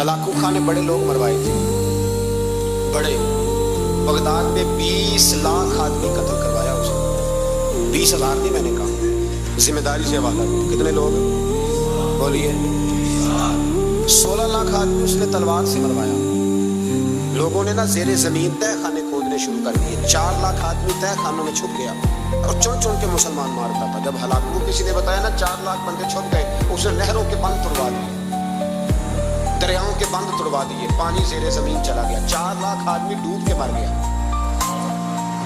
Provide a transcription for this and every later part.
Hulagu खां ने बड़े लोग मरवाए थे, बड़े। बगदाद में 20 लाख आदमी कत्ल करवाया उसने। 20,000 नहीं मैंने कहा, जिम्मेदारी से हवाला दो। कितने लोग बोलिए? 16 लाख आदमी उसने तलवार से मरवाया। लोगों ने ना जेरे जमीन तह खाने खोदने शुरू कर दिए। 4 लाख आदमी तह खानों में छुप गया और चुन चुन के मुसलमान मारता था। जब हलाकू को किसी ने बताया ना 4 लाख बंदे छुप गए, उसने नहरों के बंद तोड़वा दिए, दरियाओं के बंद तोड़वा दिए, पानी जेरे जमीन चला गया। 4 लाख आदमी डूब के मर गया।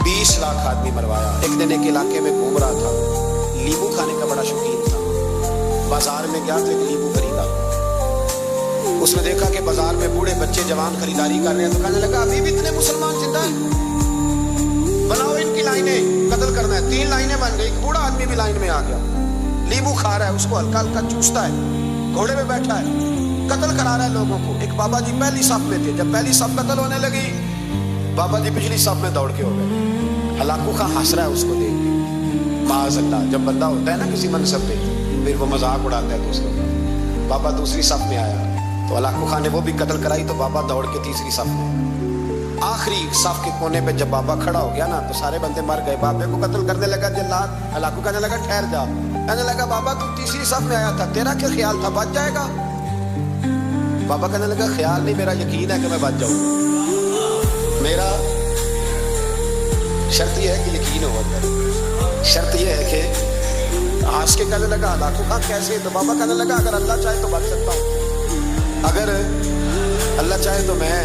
20 लाख आदमी मरवाया। एक दिन एक इलाके में घूम रहा था, नींबू खाने का बड़ा शौकीन था। बाजार में गया तो एक नींबू खरीदा। उसने देखा कि बाजार में बूढ़े बच्चे जवान खरीदारी कर रहे हैं, तो कहने लगा अभी भी इतने मुसलमान जिंदा हैं, बनाओ इनकी लाइनें, कत्ल करना है। 3 लाइनें बन गई। बूढ़ा आदमी भी लाइन में आ गया, नींबू खा रहा है, उसको हल्का हल्का चूसता है, घोड़े में बैठा है, कत्ल करा रहा है लोगों को। एक बाबा जी पहली सफ में थे। जब पहली सफ कत्ल होने लगी, बाबा जी पिछली सफ में दौड़ के हो गए। हलाकू खां हंस रहा है उसको देख के। माअज़ल्लाह, जब बंदा होता है ना किसी मनसब पे, फिर वो मजाक उड़ाता है दूसरों का। बाबा दूसरी सफ में आया तो हलाकू खां ने वो भी कत्ल कराई, तो बाबा दौड़ के तीसरी सफ में। आखिरी सफ के कोने पे जब बाबा खड़ा हो गया ना, तो सारे बंदे मर गए। बाबे को कत्ल करने लगा जल्लाद। हलाकू कहने लगा ठहर जा। कहने लगा बाबा तू तीसरी सफ में आया था, तेरा क्या ख्याल था बच जाएगा? बाबा कहने लगा ख्याल नहीं, मेरा यकीन है कि मैं बच जाऊंगा। मेरा शर्त यह है कि यकीन हो अंदर। शर्त यह है कि हंस के कहने लगा हलाकू खां कैसे? तो बाबा कहने लगा अगर अल्लाह चाहे तो बच सकता हूँ, अगर अल्लाह चाहे तो मैं।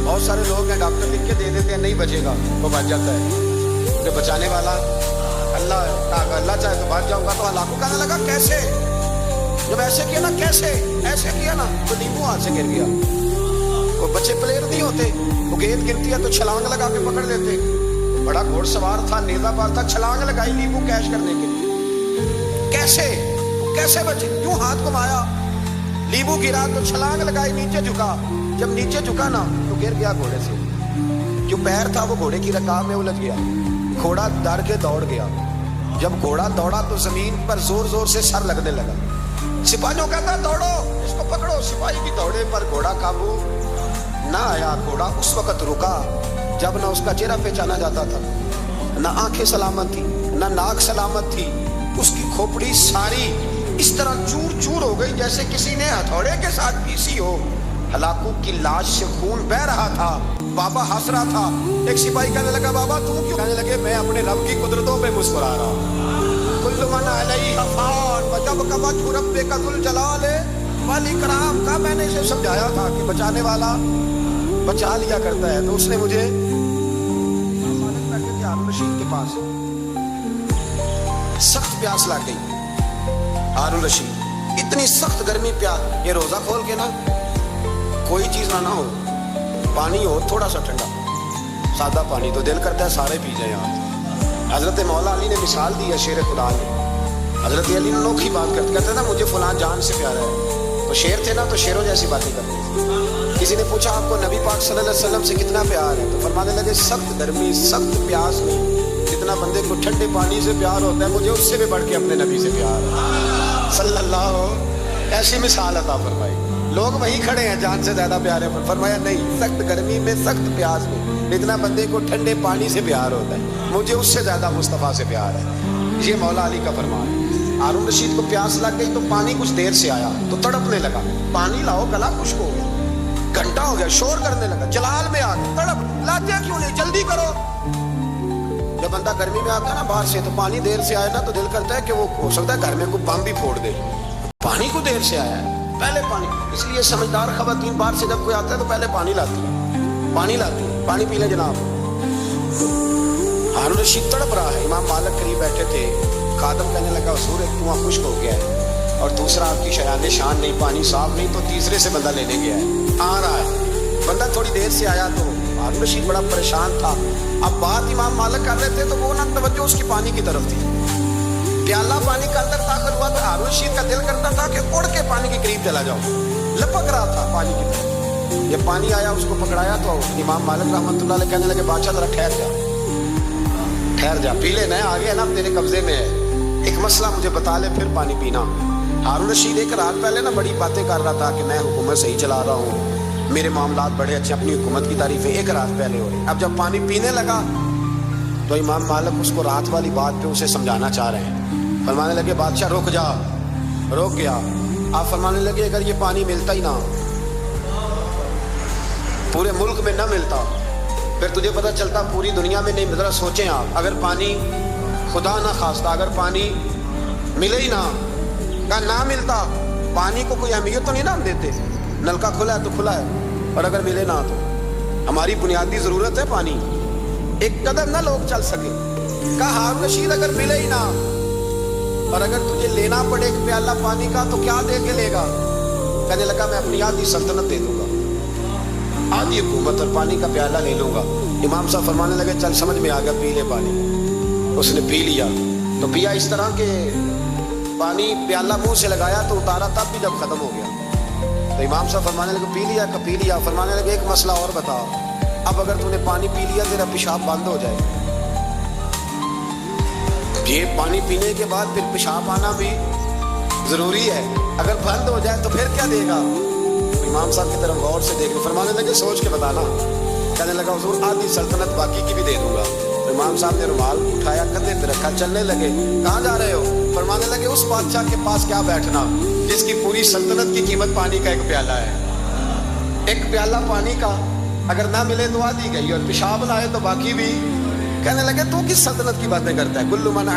बहुत सारे लोग हैं डॉक्टर लिख के दे देते हैं नहीं बचेगा, वो बच जाता है, क्योंकि बचाने वाला अल्लाह है। अगर अल्लाह चाहे तो बच जाऊंगा। तो हलाकू कहने लगा कैसे? जब ऐसे किया ना, कैसे ऐसे किया ना, तो नींबू हाथ से गिर गया। वो बच्चे प्लेयर नहीं होते, वो गेंद गिरती है तो छलांग लगा के पकड़ लेते। बड़ा घोड़सवार था, नेजाबाज था, छलांग लगाई नींबू कैच करने के लिए। कैसे कैसे बचे? क्यों हाथ घुमाया, नींबू गिरा तो छलांग लगाई, नीचे झुका। जब नीचे झुका ना तो गिर गया घोड़े से। जो पैर था वो घोड़े की रकाब में उलझ गया। घोड़ा डर के दौड़ गया। जब घोड़ा दौड़ा तो जमीन पर जोर जोर से सर लगने लगा। सिपाहियों कहता दौड़ो, इसको पकड़ो। सिपाही भी दौड़े पर घोड़ा काबू ना आया। घोड़ा उस वक्त रुका जब ना उसका चेहरा पहचाना जाता था, ना आंखें सलामत थी, ना नाक सलामत थी। उसकी खोपड़ी सारी इस तरह चूर चूर हो गई जैसे किसी ने हथौड़े के साथ पीसी हो। हलाकू की लाश से खून बह रहा था। बाबा हंस रहा था। एक सिपाही कहने लगा बाबा तू क्यों? कहने लगे मैं अपने रब की कुदरतों पे मुस्कुरा रहा हूँ। कुल्लु मन अलैहा फान वजब कवजहु रब्बिका जुल जलाल वल इकराम का मैंने इसे समझाया था कि बचाने वाला बचा लिया करता है। तो उसने मुझे बैठे थे हारून रशीद के पास, सख्त प्यास लग गई। हारून रशीद इतनी सख्त गर्मी प्यास, ये रोजा खोल के ना कोई चीज ना हो, पानी हो थोड़ा सा ठंडा सादा पानी, तो दिल करता है सारे पी जाए। यहाँ हजरत मौला अली ने मिसाल दी है, शेर खुदा ने। हजरत अली ने अनोखी बात करते कहते ना मुझे फलां जान से प्यारा है। तो शेर थे ना, तो शेरों जैसी बातें करते थे। किसी ने पूछा आपको नबी पाक सल्लल्लाहु अलैहि वसल्लम से कितना प्यार है? तो फरमाने लगे सख्त गर्मी सख्त प्यास में जितना बंदे को ठंडे पानी से प्यार होता है, मुझे उससे भी बढ़ के अपने नबी से प्यार है सल्लल्लाहु। ऐसी मिसाल अता फरमाई। लोग वहीं खड़े हैं जान से ज्यादा प्यार है, फरमाया नहीं, सख्त गर्मी में सख्त प्यास में जितना बंदे को ठंडे पानी से प्यार होता है, मुझे उससे ज्यादा मुस्तफा से प्यार है। ये मौला अली का फरमान है। हारून रशीद को प्यास लग गई तो पानी कुछ देर से आया तो तड़पने लगा, पानी लाओ गला खुश्क हो गया। घंटा हो गया, शोर करने लगा, जलाल में आ गया, तड़प लाते क्यों नहीं, जल्दी करो। जब बंदा गर्मी में आता है ना बाहर से, तो पानी देर से आए ना तो दिल करता है कि वो हो सकता है घर में कोई बम भी फोड़ दे। पानी को देर से आया है, पहले पानी। इसलिए समझदार खवातीन बाहर से जब कोई आता है तो पहले पानी लाती है, पानी लाती है, पानी पी ले जनाब। हारून रशीद तड़प रहा है, इमाम मालिक करीब बैठे थे। खादम कहने लगा हुजूर एक कुआं खुश्क हो गया है और दूसरा आपकी शयान शान नहीं, पानी साफ नहीं, तो तीसरे से बंदा लेने गया है, आ रहा है। बंदा थोड़ी देर से आया तो हारून रशीद बड़ा परेशान था। अब बात इमाम मालिक कर रहे थे तो वो ना तवज्जो उसकी पानी की तरफ थी। प्याला पानी का अंदर दाखिल हुआ तो हारून रशीद का दिल करता था कि उड़ के पानी के करीब चला जाऊं, लपक रहा था पानी की तरफ। जब पानी आया उसको पकड़ाया तो इमाम मालिक रहमतुल्लाह अलैह कहने लगे बादशाह जरा ठहर जा, ठहर जा, पी ले, नया आ गया ना तेरे कब्जे में है, एक मसला मुझे बता ले फिर पानी पीना। हारून रशीद एक रात पहले ना बड़ी बातें कर रहा था कि मैं हुकूमत सही चला रहा हूँ, मेरे मामलात बड़े अच्छे, अपनी हुकूमत की तारीफें एक रात पहले हो रही। अब जब पानी पीने लगा तो इमाम मालिक उसको रात वाली बात पे उसे समझाना चाह रहे हैं। फरमाने लगे बादशाह रुक जा। रुक गया। आप फरमाने लगे अगर ये पानी मिलता ही ना, पूरे मुल्क में ना मिलता, फिर तुझे पता चलता पूरी दुनिया में नहीं मिलता। सोचें आप, अगर पानी खुदा ना खास्ता अगर पानी मिले ही ना, का ना मिलता, पानी को कोई अहमियत तो नहीं ना हम देते, नलका खुला है तो खुला है, और अगर मिले ना तो हमारी बुनियादी जरूरत है पानी, एक कदम ना लोग चल सके। कहा हारून रशीद अगर मिले ही ना, और अगर तुझे लेना पड़े एक प्याला पानी का तो क्या दे के लेगा? कहने लगा मैं अपनी आधी सल्तनत दे दूंगा, आधी हुकूमत और पानी का प्याला ले लूंगा। इमाम साहब फरमाने लगे चल समझ में आ गया, पी ले पानी। उसने पी लिया तो पिया इस तरह के पानी प्याला मुंह से लगाया तो उतारा तब भी जब खत्म हो गया तो इमाम साहब फरमाने लगे पी लिया? पी लिया। फरमाने लगे एक मसला और बता, अब अगर तूने पानी पी लिया तेरा पेशाब बंद हो जाए, ये पानी पीने के बाद फिर पेशाब आना भी जरूरी है, अगर बंद हो जाए तो फिर क्या देगा? इमाम साहब की तरफ गौर से देख, फरमाने लगे सोच के बताना। कहने लगा हुजूर आधी सल्तनत बाकी की भी दे दूंगा। तो इमाम साहब ने रुमाल उठाया, कंधे पे रखा, चलने लगे। कहाँ जा रहे हो? फरमाने लगे उस बादशाह के पास क्या बैठना जिसकी पूरी सल्तनत की कीमत पानी का एक प्याला है। एक प्याला पानी का अगर ना मिले तो आधी गई, और पेशाब ना आए तो बाकी भी। कहने लगे तू किस सल्तनत की बातें करता है? कुल्लु मन